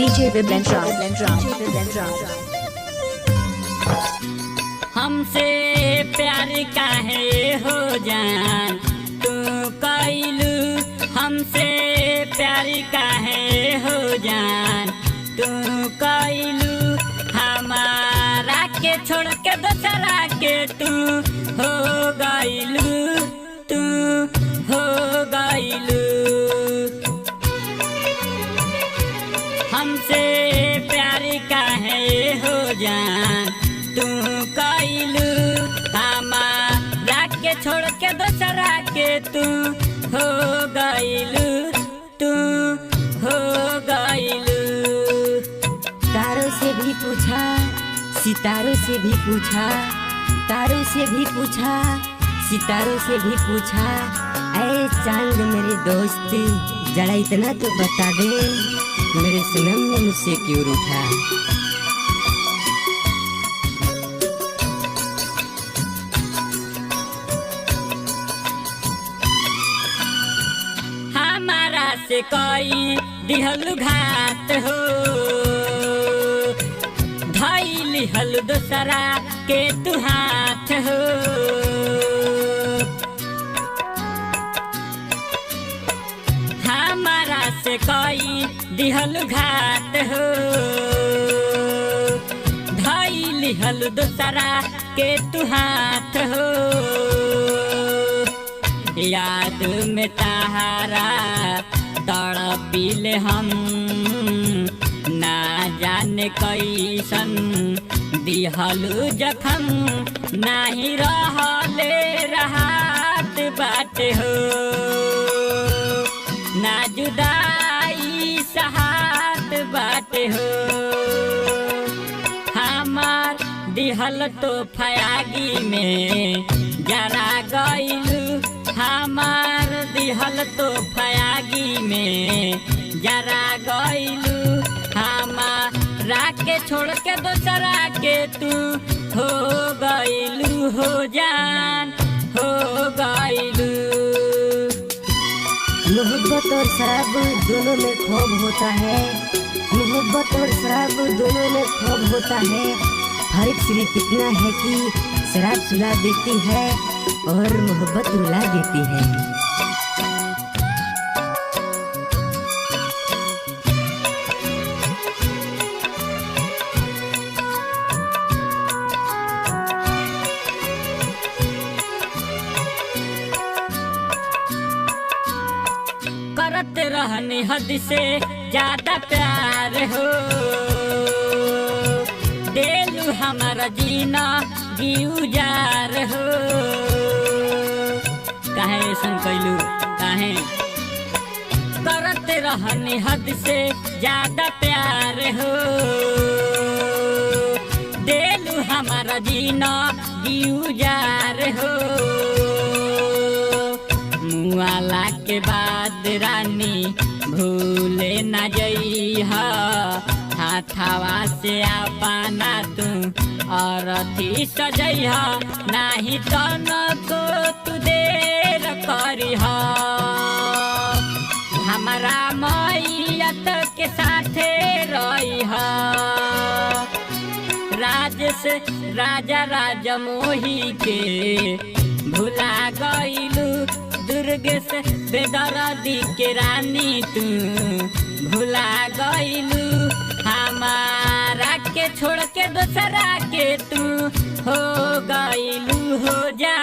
DJ Viblen Raj. हमसे प्यार काहे हो जान तू कइलू, हमसे प्यार काहे हो जान तू कइलू, हमारा के छोड़ के दूसरा के तू हो गइलू, तू हो गइलू। हमसे प्यार काहे हो जान तू कइलू, हमारा के छोड़ के दूसरा के तू हो गइलू, तू हो गइलू। तारों से भी पूछा, सितारों से भी पूछा, तारों से भी पूछा, सितारों से भी पूछा, ऐ चांद मेरे दोस्त जरा इतना तो बता दे मेरे सनम ने मुझसे क्यों रूठा। हमारा से कोई दिहल घात हो, धइल हल दूसरा के तू हाथ हो। हमारा से कोई दिहल घात हो, धइल हल दूसरा के तू हाथ हो। याद में तहारा तड़पिले हम, ना जाने कैसन दिहलु जखम, नाही रहले राहत बाटे हो, ना जुदाई सहात बाटे हो। हमार दिहल तो फयागी में जरा गइलू, हमार दिहल तो फयागी में जरा गइलू, हमारा के छोड़ के दूसरा के तू हो गइलू, हो जान हो गइलू। मोहब्बत और शराब दोनों में खौफ होता है, मोहब्बत और शराब दोनों में खौफ होता है। फर्क सिर्फ इतना है कि शराब सुला देती है और मोहब्बत रुला देती है। करत रहनी हद से ज्यादा प्यार हो, देलू हमारा जीना जीउजार हो। काहे ऐसन कैलू काहे? करत रहनी हद से ज्यादा प्यार हो, देलू हमारा जीना जीउजार हो। मुआला के बाद रानी भूले न जइहा, हाथावा से अपना तू अरथी सजइहा, नाही तन को तू देर करिहा। हमारा मैयत के साथे रहिहा। राजेश राजा राजमोही के भुला गइलू, दुर्गेश बेदर्दी के रानी तू भुला गइलू, हमारा के छोड़ के दूसरा के तू हो गइलू, हो जा।